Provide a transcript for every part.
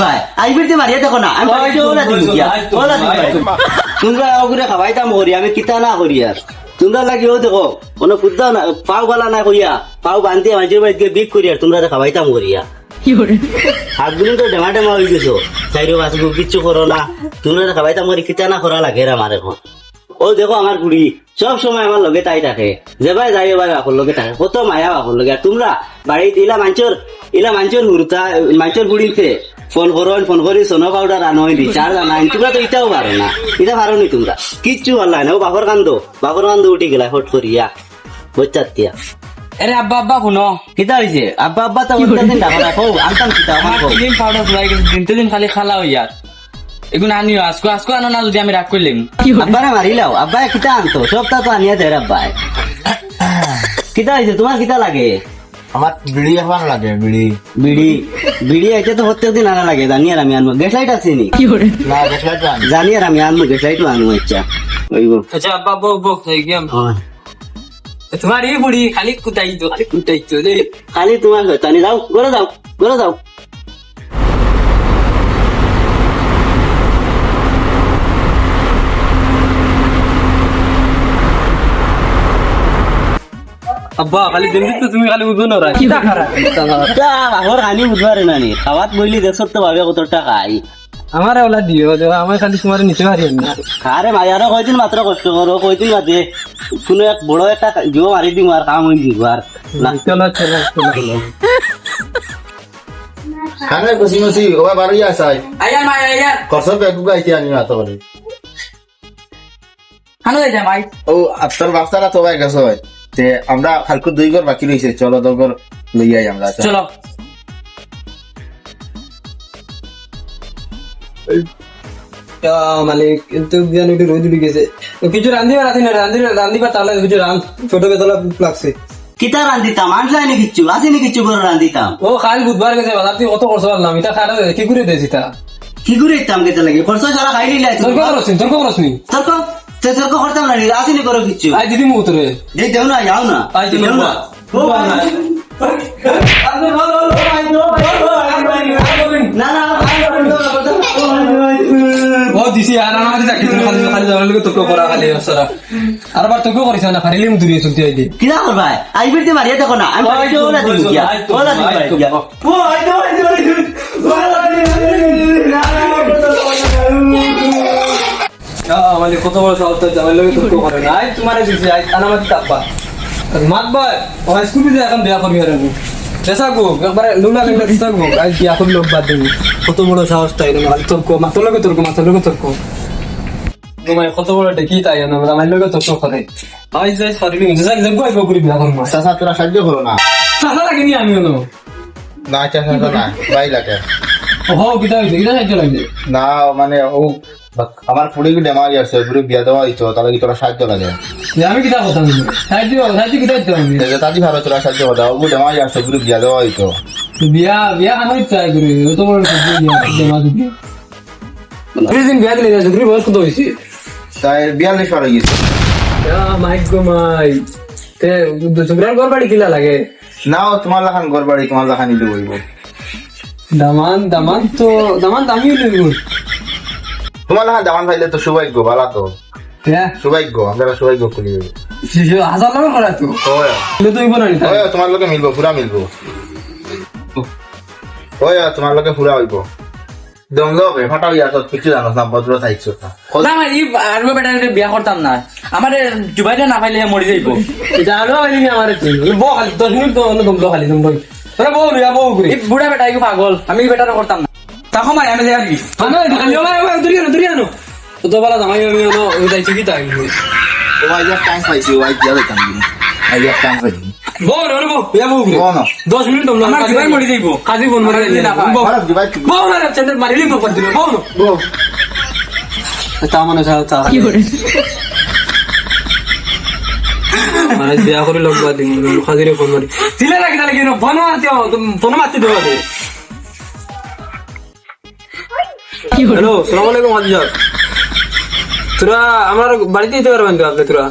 ভাই আইবিতে মারিয়া দেখো না আমি ওলা দিই তোমরা ওগুলো খাবাইতাম করি আমি কিতা না করি আর তোমরা লাগিও দেখো কোনো ফুদ্দা না পাও বালা না করিয়া পাও বান্ধি মাঝে মাঝে বিক করি আর তোমরা খাবাইতাম করিয়া হাতগুলো তো ডেমা ডেমা হয়ে গেছো চাইরো বাসগু কিচ্ছু করো না তোমরা খাবাইতাম করি কিতা না করা লাগে আমার এখন ও দেখো আমার বুড়ি সব সময় আমার লগে তাই থাকে যে ভাই যাই ভাই বাপর লগে থাকে কত মায়া বাপর লগে আর তোমরা বাড়িতে ইলা মাঞ্চর হুরতা মাঞ্চর বুড়িতে ফোন করি সোনো পাউডার আনোই দি চার জানা তোমরা তো ইটাও পারো না এটা পারো নি তোমরা কিচ্ছু পারলা না ও বাপর কান্দ উঠে গেলা হট করিয়া বচ্চাতিয়া আরে আব্বা শুনো কিতা হইছে আব্বা তো বলতেছেন ডাকা রাখো আনতাম কিতা আমার ক্রিম পাউডার ফুলাই গেছে দিন খালি খালা হইয়ার এগুলো আনিও আজকে আনো না যদি আমি রাগ করলাম আব্বারে মারিলাও আব্বাই কিতা আনতো সবটা তো আনিয়া দেয় আব্বাই কিতা হইছে তোমার কিতা লাগে আমার বিড়ি এখন লাগে বিড়ি আইতে তো প্রত্যেকদিন আনা লাগে জানি আর আমি আনবো গ্যাস লাইট আছে নি না দেখলাই তো জানি আর আমি আনবো গ্যাস লাইটও আনবো ইচ্ছা ওইব আচ্ছা আব্বা বক হয়ে গেম তোমার এই বুড়ি খালি কুটাইতো রে খালি তোমার তানি যাও ঘরে যাও আব্বা খালি দেখবি তো তুমি খালি বুঝো না কিটা খারাপ আমার হানি বুঝবারে নানি খাওয়াত বইলি দেশর তো ভাবে কত টাকা আই আমার ওলা দিও আমার খালি তোমার নিতে পারি না আরে মায়ারও কয়দিন মাত্র কষ্ট করো কয়দিন বাদে কোনো এক বড় একটা জিও মারি দিম আর কাম হয়ে দিব আর চলো খানে বসি ওবা বাড়ি আসাই আয়ার কসব বেগু গাইতে আনি না তো বলি খানো যাই ভাই ও আফতার বাফতারা তো ভাই গেছে তে আমরা খালকু 2 ঘর বাকি রইছে চলো 2 ঘর লই আই আমরা চলো মালিক কিন্তু জানি একটু রোদ উঠে গেছে কিছু রান্ধিবার তাহলে কিছু ছোট বেতলা লাগছে কিতা রান্ধিতাম আনসাইনি কিচ্ছু আসেনি কিচ্ছু করে রান্ধিতাম ও কাল বুধবার গেছে বাজার থেকে কত খরচ করলাম এটা খারাপ কি করে দিয়েছি তা কি করে ইতাম কেতে লাগে খরচ সারা খাই নিলে তর্ক করছনি তর্ক করতাম না আসেনি করো কিচ্ছু আই দিদি মুতরে এই দেও না যাও না আই দিদি দেও না বহুত দিছি আর আমাদের চাকরি খালি খালি যাওয়ার লোক তর্ক করা খালি সারা আর বার তর্ক করিস না খালি মুতুরি চলতে আইদি কিনা করবাই আইবিতে মারিয়া দেখো না আমি ওলা দিই ওলা দিই ও আমাদের কত বড় সাহস যাওয়ার লোক তর্ক করে না তোমার দিছি আনামাতি তাপা মাত ভাই ও স্কুলে যে এখন দেয়া করবি আর আমি পেশা গো একবারে লুলা লাগলে পেশা গো আজ কি এখন লোক বাদ দিবি কত বড় সাহস তাই না খালি তর্ক মাথা লগে তর্ক তোমার কত বড় কি তাই না আমার লগে তর্ক করে আজ যাই সরি নিজে যাই যাই করি বিয়া করব চাচা তোরা সাহায্য করো না সাদা লাগেনি আমি হলো না চাচা না ভাই লাগে ও কিটা হইছে কিটা সাহায্য লাগে না মানে ও আমার পুরি কি ডেমারি আছে পুরি বিয়া দেওয়া হইতো তাহলে কি তোরা সাহায্য লাগে আমি কিটা কথা বলি সাহায্য কিটা দিতে আমি তাজি ভালো তোরা সাহায্য করো ও ডেমারি আছে পুরি বিয়া দেওয়া হইতো বিয়া আমি চাই করি তো বড় দেমা দিবি দিন বিয়া দিলে যাচ্ছে তুমি বয়স কত হইছে তাই 42 বার হয়ে গেছে মাইক গো মাই তে তোমরা ঘর বাড়ি কিলা লাগে নাও তোমার লাখান ঘর বাড়ি তোমার লাখানি দেবইব দামান দামি লইব তোমার লাখান দামান পাইলে তো সৌভাগ্য ভালো তো হ্যাঁ সৌভাগ্য আমরা সৌভাগ্য করি হাজার টাকা করা তো ওয়া তুই বল না ওয়া তোমার লগে মিলবো পুরা মিলবো ওয়া তোমার লগে পুরা হইব দম লগে হঠাৎ ইয়া তো কিছু জানো না বদল চাইছো না আমি আরো বেটারে বিয়া করতাম না আমার জুবাইটা না পাইলে মরি যাইবো এটা আরো হইলি না আমার বো খালি 10 মিনিট তো দম খালি দম তোরা বউ রিয়া বউ করি এই বুড়া বেটা কি পাগল আমি বেটারে করতাম না তাকো মাই আমি যাই আর কি দুরিয়ানো তো বলা জামাই আমি হলো ওই যাইছি কি তাই ওয়া ইয়া টাইম পাইছি ওয়া ইয়া লইতাম আইয়া টাইম পাইছি বউ রে বউ ইয়া বউ বউ না 10 মিনিট দম আমার জুবাই মরি যাইবো কাজী ফোন মরি না বড় দিবাই বউ না চন্দ্র মারিলি মো পড় দিলো বউ বউ তা মনে তা কি করে মানে বিয়া করে লোক বাদ দিন খাজিরে ফোন মারি দিলে নাকি তাহলে কেন ফোন মারতে দেবো হ্যালো সালাম আলাইকুম হাজির তোরা আমার বাড়িতে যেতে পারবেন তো আপনি তোরা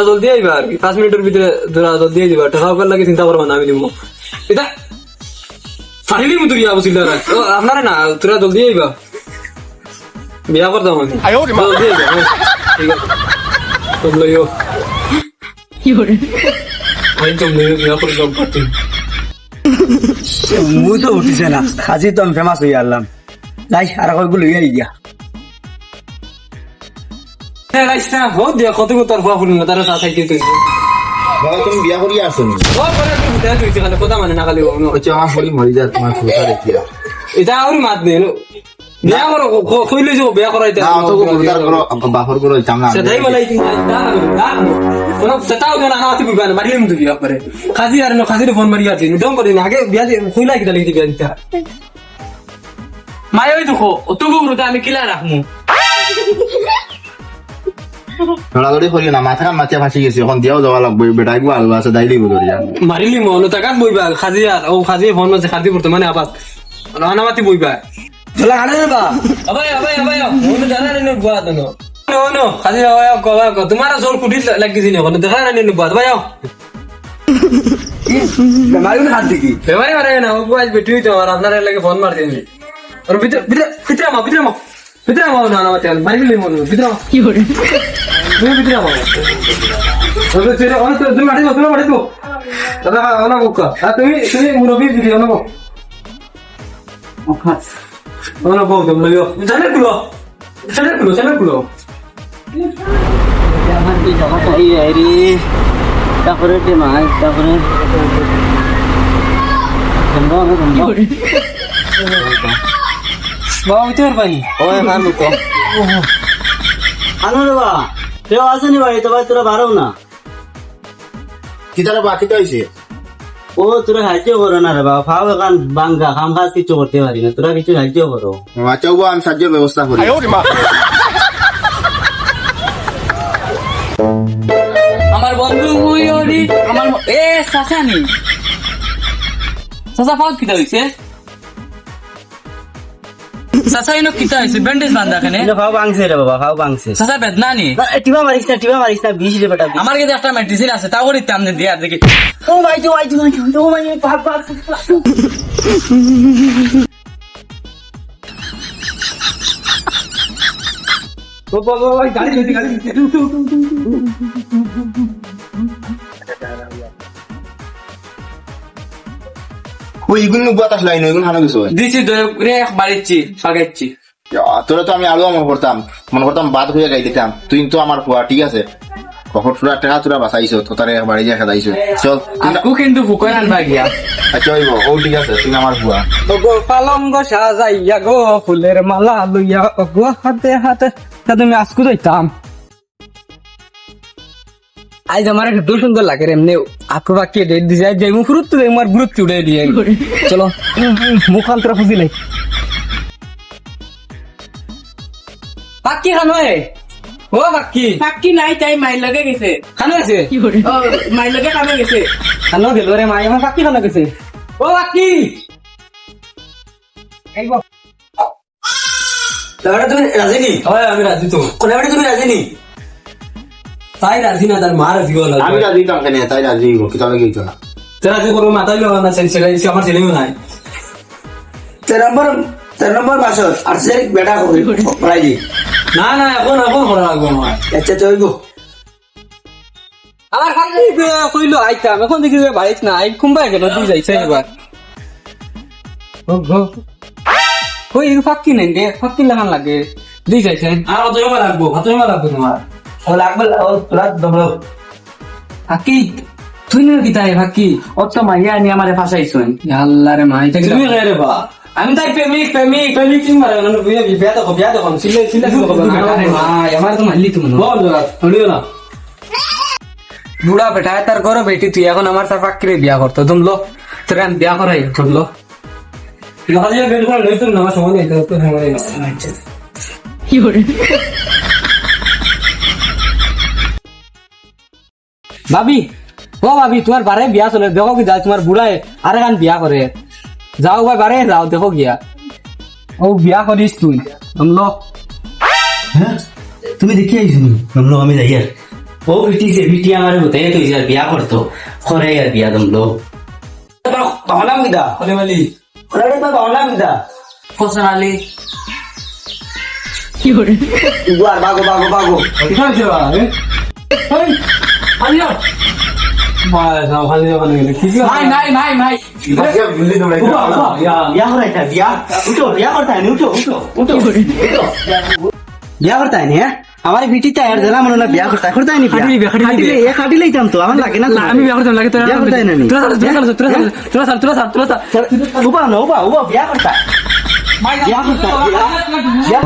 জলদি আইবা আর কি 5 মিনিটের ভিতরে তোরা জলদি আইবা টাকা লাগে চিন্তা করবা না আমি দিব এটা সারিলি মতো বিয়া বসিল আপনারা না তোরা জলদি আইবা বিয়া করতাম আমি জলদি আইবা ঠিক আছে তোম লইও আমি তোম লইও বিয়া করে জব করতে মুই তো উঠিছে না আজি তো আমি ফেমাস হয়ে আনলাম যাই আর কয়েকগুলো লইয়া গিয়া বহুত দিয়া কত কত আর হওয়া ফুল না তারা চাই তুই বাবা তুমি বিয়া করিয়া আসো নি কথা মানে না খালি আচ্ছা আমার শরীর মরি যায় তোমার ফুলটা দেখিয়া এটা আর মাত নেই বিয়া করো কইলে যাও বিয়া করাইতে না অত গুরুদার করো বাফর করো জাম না সেটাই বলাই তুমি কোন সেটাও না না তুই বিয়া মারিলে মুই বিয়া করে খাজি আর না খাজির ফোন মারিয়া দিন দম করে না আগে বিয়া কইলা কি লাগি বিয়া দিতা মাই ওই দেখো অত গুরুদা আমি কিলা রাখমু লড়াদড়ি করিও না মাথা মাথা ফাঁসি গেছি এখন দিয়াও যাওয়া লাগবে বেটাই গো আলু আছে দাইলি বুঝরিয়া মারিলি মন টাকা বইবা খাজি আর ও খাজি ফোন মাঝে খাজি বর্তমানে আবাদ রানামাতি বইবা চলা আনে বা আবাই মন জানা নে বুয়া দনো নো খাজি আয় কো তোমার জোর কুটি লাগিছি নে কোন দেখা না নে বুয়া ভাই মারিও হাত দিকি বেমারি মারে না ও আজ বেটি তো আর আপনারা লাগে ফোন মার দেন আর ভিতরে মা না না তেল মারিলি মন ভিতরে কি করে তুমি ভিতরে মা ওরে তেরে অন তুমি মারি তো দাদা অনা বুকা আর তুমি মুরবি দিদি অনা বো অনা বো তুমি লইও জানে কুলো আমার কি জায়গা তো এই আইরি তারপরে তে মাই তারপরে বাবা ভিতর পানি ওই মারলু তো আনো রে বা কেউ আসেনি ভাই তো ভাই তোরা বাড়াও না কিতারে বাকি হইছে ও তোরা সাহায্য করো না রে বাবা ফাও এখান বাঙ্গা খাম খাস কিছু করতে পারি না তোরা কিছু সাহায্য করো আচ্ছা ও আমি সাহায্যের ব্যবস্থা করি আমার বন্ধু ওই আমার এ সাসানি সাসা ফাউট কিটা হইছে সাসা ইনো কিটা হইছে ব্যান্ডেজ বাঁধা কেনে ফাও বাংছে রে বাবা ফাও বাংছে সাসা বেদনা নি টিপা মারিস না বিষ রে বেটা আমার কাছে একটা মেডিসিন আছে তাও করে আমনে দিয়া দেখি ও ভাই তো ভাই ভাগ ও বাবা ওই গাড়ি ওই ইগুন বুয়া তাস লাইন ইগুন হানো গেছে দিছি রে বাড়িছি ফাগাইছি তোরা তো আমি আলু মনে করতাম বাদ হয়ে গাই দিতাম তুই তো আমার ফুয়া ঠিক আছে কখন তোরা টাকা তোরা বাঁচাইছো তো তারে বাড়ি যা খেলাইছো চল আকু কিন্তু ফুকন আনবা গিয়া আচ্ছা হইব ও ঠিক আছে তুই আমার ফুয়া গো পালঙ্গ সাজাইয়া গো ফুলের মালা লইয়া গো হাতে হাতে তুমি আজকু যাইতাম আজ আমার একটু সুন্দর লাগে রে এমনি আপু বাকি ডেট দিয়ে যায় যে মুখ রুত আমার গুরুত্ব উড়ে দিয়ে চলো মুখান্তরা খুঁজি নাই পাক্কি খানো ও পাক্কি পাক্কি নাই তাই মাইর লগে গেছে খানো আছে ও মাইর লগে কামে গেছে খানো গেল রে মাই আমার পাক্কি খানো গেছে ও পাক্কি তুমি রাজি নি হয় আমি রাজি তো কোলাবাড়ি তুমি রাজি নি তাই রাজি না তার মা রাজি হলো আমি রাজি দিতাম কেন তাই রাজি হইব কি তাহলে গেছো না তোর রাজি করবো মাথায় লোক না ছেলে আমার ছেলেও নাই 13 নম্বর মাসর আর সে বেটা কই পড়াই দি না এখন করা লাগবো আমার আচ্ছা চলব আমার খালি কইলো আইতাম এখন দেখি বাড়িতে না আই কুম্বাই গেল তুই যাইছে এবার কই ফাঁকি নেই দে ফাঁকি লাগান লাগে দুই যাইছে আর অত জমা লাগবো তোমার ও লাগবে ও তোরা দমলো ফাঁকি তুই না কি তাই ফাঁকি অত মাইয়া নি আমারে ফাঁসাইছুন আল্লাহ রে মাই তুমি রে বা আমি তাই প্রেমিক কি মারে না বিয়া দেখো সিলে মাই আমার তো মারলি তুমি বল জরা হলিও না বুড়া বেটা তার ঘরে বেটি তুই এখন আমার তার ফাঁকি বিয়া করতো তুমি লো তোর আমি বিয়া করাই করলো রাজিয়া বের করে লইতো না আমার সময় নেই তো সময় নেই ভাবি ও ভাবি তোমার বারে বিয়া চলে দেখো কি যায় তোমার বুড়ায় আর এখন বিয়া করে যাও ভাই বারে যাও দেখো গিয়া ও বিয়া করিস তুই আমলো তুমি দেখি আইছো দমলো আমি যাই আর ও বিটি আমার বতে তো বিয়া করতো করে আর বিয়া দমলো বাবা নাম কিদা হলে মালি ওরে তো বাবা বিদা ফসল আলী আর বাগো বাগো বাগো কোথায় যাবা এই আলিয়া মার যাও খালি যাবা গেলে কি নাই নাই নাই নাই বিয়া করাইতা বিয়া উঠো বিয়া করতা নি উঠো উঠো উঠো বিয়া করতা নি হ্যাঁ আমার বিটি তা আর জানা মনে না বিয়া করতা করতা নি খাটিলে বিয়া, খাটিলে খাটিলে এ খাটিলে ইতাম তো আমার লাগে না না, আমি বিয়া করতাম লাগে তোরা বিয়া করতাই না নি তোরা উবা না উবা উবা বিয়া করতা বিয়া করতা বিয়া